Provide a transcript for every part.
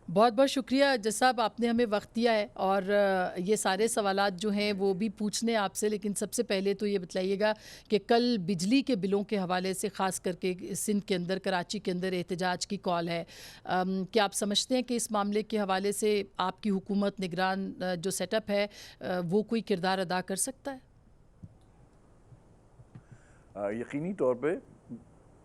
بہت بہت شکریہ جج صاحب، آپ نے ہمیں وقت دیا ہے اور یہ سارے سوالات جو ہیں وہ بھی پوچھنے آپ سے، لیکن سب سے پہلے تو یہ بتلائیے گا کہ کل بجلی کے بلوں کے حوالے سے خاص کر کے سندھ کے اندر، کراچی کے اندر احتجاج کی کال ہے، کیا آپ سمجھتے ہیں کہ اس معاملے کے حوالے سے آپ کی حکومت نگران جو سیٹ اپ ہے وہ کوئی کردار ادا کر سکتا ہے؟ یقینی طور پہ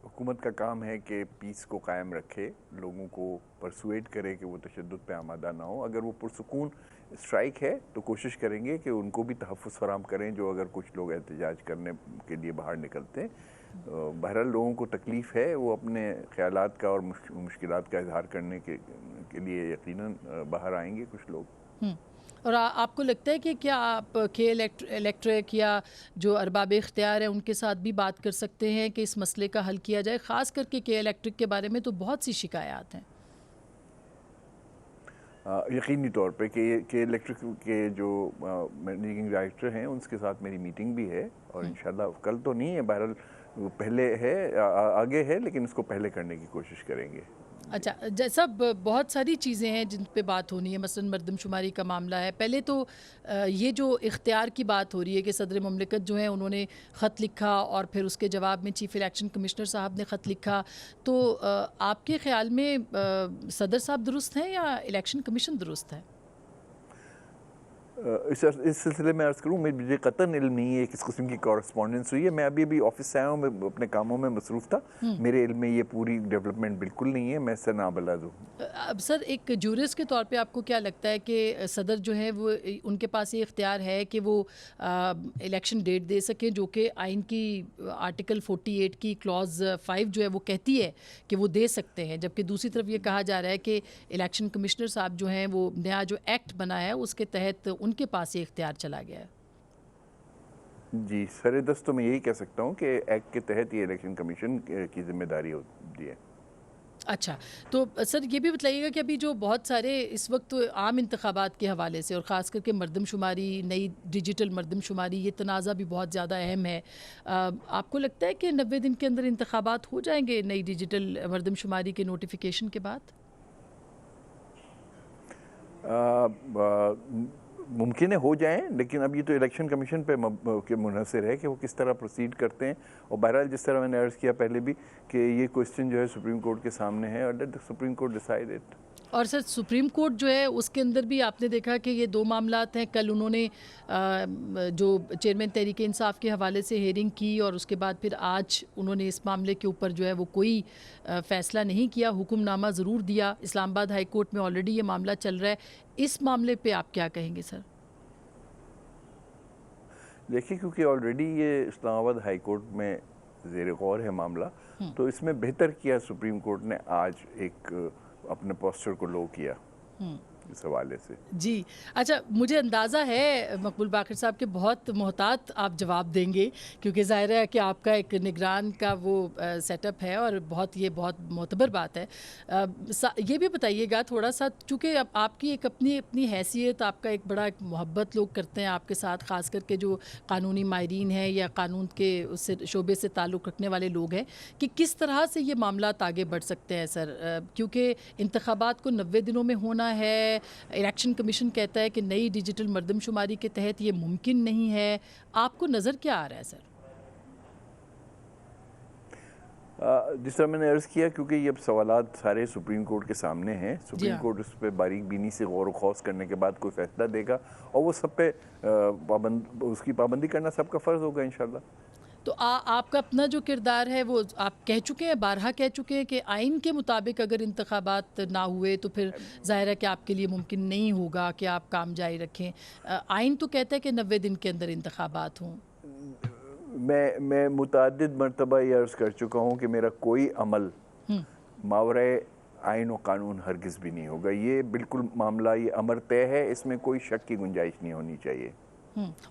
حکومت کا کام ہے کہ پیس کو قائم رکھے، لوگوں کو پرسویٹ کرے کہ وہ تشدد پہ آمادہ نہ ہو۔ اگر وہ پرسکون اسٹرائک ہے تو کوشش کریں گے کہ ان کو بھی تحفظ فراہم کریں جو اگر کچھ لوگ احتجاج کرنے کے لیے باہر نکلتے ہیں۔ بہرحال لوگوں کو تکلیف ہے، وہ اپنے خیالات کا اور مشکلات کا اظہار کرنے کے لیے یقیناً باہر آئیں گے کچھ لوگ۔ اور آپ کو لگتا ہے کہ کیا آپ کے الیکٹرک یا جو ارباب اختیار ہیں ان کے ساتھ بھی بات کر سکتے ہیں کہ اس مسئلے کا حل کیا جائے، خاص کر کے الیکٹرک کے بارے میں تو بہت سی شکایات ہیں؟ یقینی طور پہ کہ الیکٹرک کے جو مینیجنگ ڈائریکٹر ہیں ان کے ساتھ میری میٹنگ بھی ہے، اور انشاءاللہ کل تو نہیں ہے، بہرحال وہ پہلے ہے، آگے ہے، لیکن اس کو پہلے کرنے کی کوشش کریں گے۔ اچھا جیسا بہت ساری چیزیں ہیں جن پہ بات ہونی ہے، مثلا مردم شماری کا معاملہ ہے، پہلے تو یہ جو اختیار کی بات ہو رہی ہے کہ صدر مملکت جو ہیں انہوں نے خط لکھا اور پھر اس کے جواب میں چیف الیکشن کمشنر صاحب نے خط لکھا، تو آپ کے خیال میں صدر صاحب درست ہیں یا الیکشن کمیشن درست ہے؟ اس سلسلے میں عرض کروں، مجھے قطعاً علم نہیں ہے کس قسم کی کورسپونڈنس ہوئی ہے، میں ابھی آفس سے آیا ہوں، میں اپنے کاموں میں مصروف تھا، میرے علم میں یہ پوری ڈیولپمنٹ بالکل نہیں ہے، میں اس سے نابلد ہوں۔ اب سر ایک جورسٹ کے طور پہ آپ کو کیا لگتا ہے کہ صدر جو ہیں وہ ان کے پاس یہ اختیار ہے کہ وہ الیکشن ڈیٹ دے سکیں، جو کہ آئین کی آرٹیکل 48 کی کلوز 5 جو ہے وہ کہتی ہے کہ وہ دے سکتے ہیں، جبکہ دوسری طرف یہ کہا جا رہا ہے کہ الیکشن کمشنر صاحب جو ہیں وہ نیا جو ایکٹ بنا ہے اس کے تحت ان کے پاس یہ اختیار چلا گیا ہے؟ جی سر دست تو میں یہی کہہ سکتا ہوں کہ ایکٹ کے تحت یہ الیکشن کمیشن کی ذمہ داری ہوتی ہے۔ اچھا، تو سر یہ بھی بتلائیے گا کہ ابھی جو بہت سارے اس وقت عام انتخابات کے حوالے سے اور خاص کر کے مردم شماری، نئی ڈیجیٹل مردم شماری، یہ تنازع بھی بہت زیادہ اہم ہے، آپ کو لگتا ہے کہ 90 دن کے اندر انتخابات ہو جائیں گے نئی ڈیجیٹل مردم شماری کے نوٹیفیکیشن کے بعد؟ ممکن ہے ہو جائیں، لیکن اب یہ تو الیکشن کمیشن پہ منحصر ہے کہ وہ کس طرح پروسیڈ کرتے ہیں، اور بہرحال جس طرح میں نے عرض کیا پہلے بھی کہ یہ کوسچن جو ہے سپریم کورٹ کے سامنے ہے، اور let the supreme court decide it. اور سر سپریم کورٹ جو ہے اس کے اندر بھی آپ نے دیکھا کہ یہ دو معاملات ہیں، کل انہوں نے جو چیئرمین تحریک انصاف کے حوالے سے ہیئرنگ کی اور اس کے بعد پھر آج انہوں نے اس معاملے کے اوپر جو ہے وہ کوئی فیصلہ نہیں کیا، حکم نامہ ضرور دیا، اسلام آباد ہائی کورٹ میں آلریڈی یہ معاملہ چل رہا ہے، اس معاملے پہ آپ کیا کہیں گے سر؟ دیکھیے کیونکہ آلریڈی یہ اسلام آباد ہائی کورٹ میں زیر غور ہے معاملہ، تو اس میں بہتر کیا سپریم کورٹ نے آج ایک اپنے پوسچر کو لو کیا اس حوالے سے۔ جی اچھا، مجھے اندازہ ہے مقبول باقر صاحب کے بہت محتاط آپ جواب دیں گے، کیونکہ ظاہر ہے کہ آپ کا ایک نگران کا وہ سیٹ اپ ہے اور یہ بہت معتبر بات ہے۔ یہ بھی بتائیے گا تھوڑا سا، چونکہ آپ کی ایک اپنی حیثیت، آپ کا ایک بڑا محبت لوگ کرتے ہیں آپ کے ساتھ، خاص کر کے جو قانونی ماہرین ہیں یا قانون کے اس شعبے سے تعلق رکھنے والے لوگ ہیں، کہ کس طرح سے یہ معاملات آگے بڑھ سکتے ہیں سر، کیونکہ انتخابات کو 90 دنوں میں ہونا ہے، الیکشن کمیشن کہتا ہے کہ نئی ڈیجیٹل مردم شماری کے تحت یہ ممکن نہیں ہے، آپ کو نظر کیا آ رہا ہے سر؟ جس طرح میں نے عرض کیا، کیونکہ یہ اب سوالات سارے سپریم کورٹ کے سامنے ہیں، سپریم کورٹ اس پہ باریک بینی سے غور و خوض کرنے کے بعد کوئی فیصلہ دے گا، اور وہ سب پہ اس کی پابندی کرنا سب کا فرض ہوگا انشاءاللہ۔ تو آپ کا اپنا جو کردار ہے وہ آپ کہہ چکے ہیں، بارہا کہہ چکے ہیں کہ آئین کے مطابق اگر انتخابات نہ ہوئے تو پھر ظاہر ہے کہ آپ کے لیے ممکن نہیں ہوگا کہ آپ کام جاری رکھیں، آئین تو کہتا ہے کہ 90 دن کے اندر انتخابات ہوں۔ میں متعدد مرتبہ یہ عرض کر چکا ہوں کہ میرا کوئی عمل ماورائے آئین و قانون ہرگز بھی نہیں ہوگا، یہ بالکل معاملہ، یہ امر طے ہے، اس میں کوئی شک کی گنجائش نہیں ہونی چاہیے۔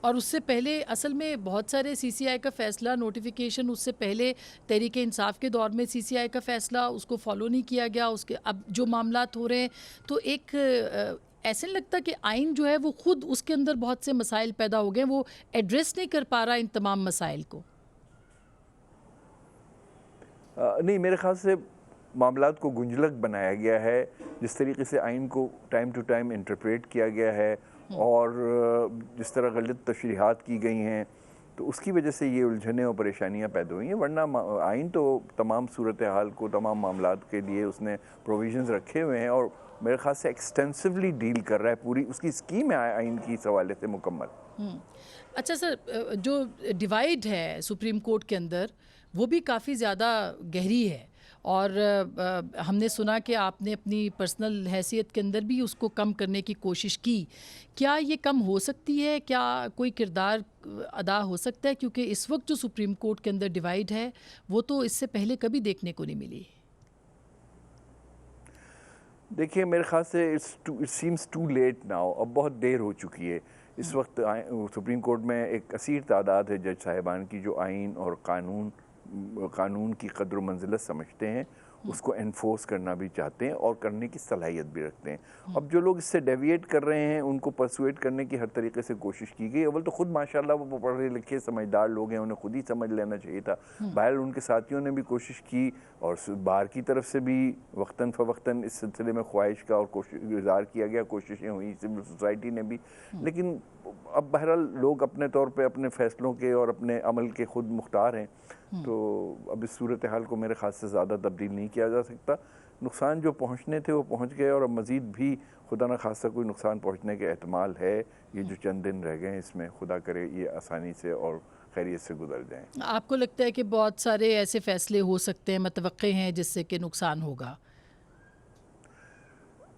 اور اس سے پہلے اصل میں بہت سارے سی سی آئی کا فیصلہ نوٹیفیکیشن، اس سے پہلے تحریک انصاف کے دور میں سی سی آئی کا فیصلہ اس کو فالو نہیں کیا گیا، اس کے اب جو معاملات ہو رہے ہیں تو ایک ایسے نہیں لگتا کہ آئین جو ہے وہ خود اس کے اندر بہت سے مسائل پیدا ہو گئے، وہ ایڈریس نہیں کر پا رہا ان تمام مسائل کو؟ نہیں، میرے خیال سے معاملات کو گنجلک بنایا گیا ہے، جس طریقے سے آئین کو ٹائم ٹو ٹائم انٹرپریٹ کیا گیا ہے اور جس طرح غلط تشریحات کی گئی ہیں، تو اس کی وجہ سے یہ الجھنیں اور پریشانیاں پیدا ہوئی ہیں. ورنہ آئین تو تمام صورتحال کو، تمام معاملات کے لیے اس نے پروویژنز رکھے ہوئے ہیں اور میرے خیال سے ایکسٹینسولی ڈیل کر رہا ہے. پوری اس کی اسکیم ہے آئین کی اس حوالے سے مکمل. اچھا سر، جو ڈیوائیڈ ہے سپریم کورٹ کے اندر وہ بھی کافی زیادہ گہری ہے، اور ہم نے سنا کہ آپ نے اپنی پرسنل حیثیت کے اندر بھی اس کو کم کرنے کی کوشش کی. کیا یہ کم ہو سکتی ہے؟ کیا کوئی کردار ادا ہو سکتا ہے؟ کیونکہ اس وقت جو سپریم کورٹ کے اندر ڈیوائیڈ ہے وہ تو اس سے پہلے کبھی دیکھنے کو نہیں ملی. دیکھیے میرے خیال سے it seems too late now. اب بہت دیر ہو چکی ہے. اس وقت سپریم کورٹ میں ایک کثیر تعداد ہے جج صاحبان کی جو آئین اور قانون کی قدر و منزلت سمجھتے ہیں، اس کو انفورس کرنا بھی چاہتے ہیں اور کرنے کی صلاحیت بھی رکھتے ہیں. اب جو لوگ اس سے ڈیویٹ کر رہے ہیں ان کو پرسویٹ کرنے کی ہر طریقے سے کوشش کی گئی. اول تو خود ماشاءاللہ وہ پڑھے لکھے سمجھدار لوگ ہیں، انہیں خود ہی سمجھ لینا چاہیے تھا. بہرحال ان کے ساتھیوں نے بھی کوشش کی اور بار کی طرف سے بھی وقتاً فوقتاً اس سلسلے میں خواہش کا اور اظہار کیا گیا، کوششیں ہوئی سول سوسائٹی نے بھی. لیکن اب بہرحال لوگ اپنے طور پہ اپنے فیصلوں کے اور اپنے عمل کے خود مختار ہیں، تو اب اس صورتحال کو میرے خیال سے زیادہ تبدیل نہیں کیا جا سکتا. نقصان جو پہنچنے تھے وہ پہنچ گئے اور اب مزید بھی خدا نہ خواستہ کوئی نقصان پہنچنے کے احتمال ہے. یہ جو چند دن رہ گئے ہیں اس میں خدا کرے یہ آسانی سے اور خیریت سے گزر جائیں. آپ کو لگتا ہے کہ بہت سارے ایسے فیصلے ہو سکتے ہیں، متوقع ہیں، جس سے کہ نقصان ہوگا؟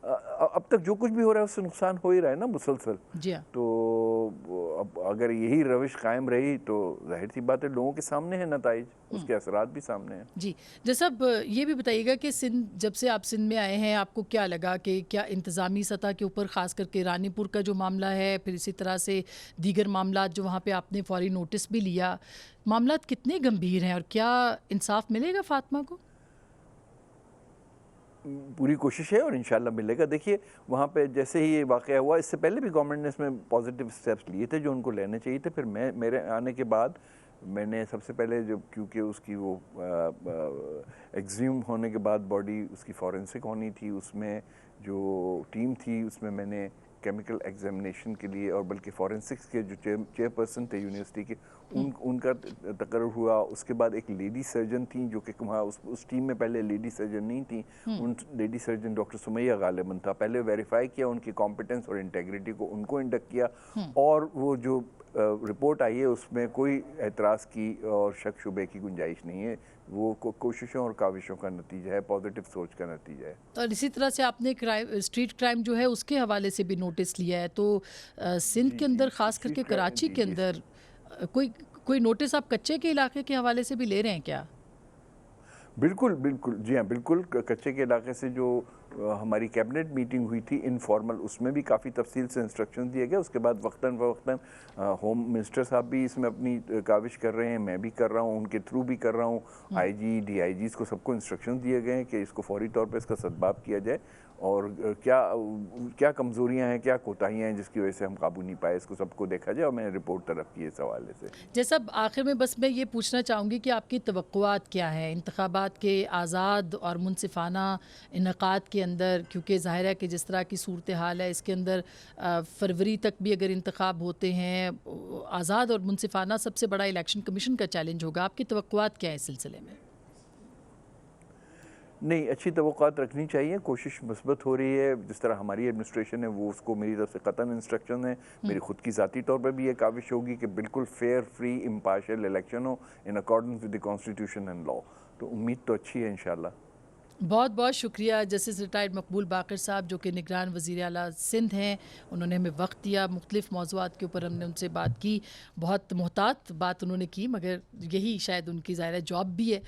اب تک جو کچھ بھی ہو رہا ہے اس سے نقصان ہو ہی رہا ہے نا مسلسل. جی ہاں. تو اب اگر یہی روش قائم رہی تو ظاہر سی بات ہے لوگوں کے سامنے ہیں نتائج، اس کے اثرات بھی سامنے ہیں. جی جیسا یہ بھی بتائیے گا کہ سندھ، جب سے آپ سندھ میں آئے ہیں آپ کو کیا لگا کہ کیا انتظامی سطح کے اوپر، خاص کر کے رانی پور کا جو معاملہ ہے، پھر اسی طرح سے دیگر معاملات جو وہاں پہ آپ نے فوری نوٹس بھی لیا، معاملات کتنے گمبھیر ہیں اور کیا انصاف ملے گا فاطمہ کو؟ پوری کوشش ہے اور انشاءاللہ ملے گا. دیکھیے وہاں پہ جیسے ہی یہ واقعہ ہوا، اس سے پہلے بھی گورنمنٹ نے اس میں پازیٹیو سٹیپس لیے تھے جو ان کو لینے چاہیے تھے. پھر میرے آنے کے بعد میں نے سب سے پہلے کیونکہ اس کی وہ ایگزیوم ہونے کے بعد باڈی اس کی فورنسک ہونی تھی، اس میں جو ٹیم تھی اس میں نے کیمیکل ایگزامینیشن کے لیے اور بلکہ فورنسکس کے جو چیئر پرسن تھے یونیورسٹی کے ان کا تقرر ہوا. اس کے بعد ایک لیڈی سرجن تھیں جو کہ وہاں اس ٹیم میں پہلے لیڈی سرجن نہیں تھیں. ان لیڈی سرجن ڈاکٹر سمیہ غالباً تھا. پہلے ویریفائی کیا ان کی کمپیٹنس اور انٹیگریٹی کو، ان کو انڈکٹ کیا اور وہ جو رپورٹ آئی ہے اس میں کوئی اعتراض کی اور شک شبے کی گنجائش نہیں ہے. وہ کوششوں اور کاوشوں کا نتیجہ ہے، پازیٹیو سوچ کا نتیجہ ہے. اور اسی طرح سے آپ نے اسٹریٹ کرائم جو ہے اس کے حوالے سے بھی نوٹس لیا ہے، تو سندھ کے اندر خاص کر کے کراچی کے اندر کوئی نوٹس آپ کچے کے علاقے کے حوالے سے بھی لے رہے ہیں کیا؟ بالکل جی ہاں بالکل. کچے کے علاقے سے جو ہماری کیبنٹ میٹنگ ہوئی تھی انفارمل، اس میں بھی کافی تفصیل سے انسٹرکشن دیے گئے. اس کے بعد وقتاً فوقتاً ہوم منسٹر صاحب بھی اس میں اپنی کاوش کر رہے ہیں، میں بھی کر رہا ہوں، ان کے تھرو بھی کر رہا ہوں. آئی جی ڈی آئی جیز کو سب کو انسٹرکشن دیے گئے ہیں کہ اس کو فوری طور پہ اس کا سدباب کیا جائے اور کیا کمزوریاں ہیں، کیا کوتاہیاں ہیں جس کی وجہ سے ہم قابو نہیں پائے، اس کو سب کو دیکھا جائے. اور میں نے رپورٹ طلب کی اس حوالے سے. جیسا آخر میں بس میں یہ پوچھنا چاہوں گی کہ آپ کی توقعات کیا ہیں انتخابات کے آزاد اور منصفانہ انعقاد کے اندر؟ کیونکہ ظاہر ہے کہ جس طرح کی صورتحال ہے اس کے اندر فروری تک بھی اگر انتخاب ہوتے ہیں، آزاد اور منصفانہ سب سے بڑا الیکشن کمیشن کا چیلنج ہوگا. آپ کی توقعات کیا ہے اس سلسلے میں؟ نہیں، اچھی توقعات رکھنی چاہیے. کوشش مثبت ہو رہی ہے. جس طرح ہماری ایڈمنسٹریشن ہے وہ اس کو میری طرف سے قطعاً انسٹرکشن ہے. میری خود کی ذاتی طور پہ بھی یہ کاوش ہوگی کہ بالکل فیئر، فری، امپارشل الیکشن ہو in accordance with the constitution and law. تو امید تو اچھی ہے انشاءاللہ. بہت بہت شکریہ جسٹس ریٹائرڈ مقبول باقر صاحب، جو کہ نگران وزیر اعلیٰ سندھ ہیں. انہوں نے ہمیں وقت دیا، مختلف موضوعات کے اوپر ہم نے ان سے بات کی. بہت محتاط بات انہوں نے کی، مگر یہی شاید ان کی ظاہر جاب بھی ہے.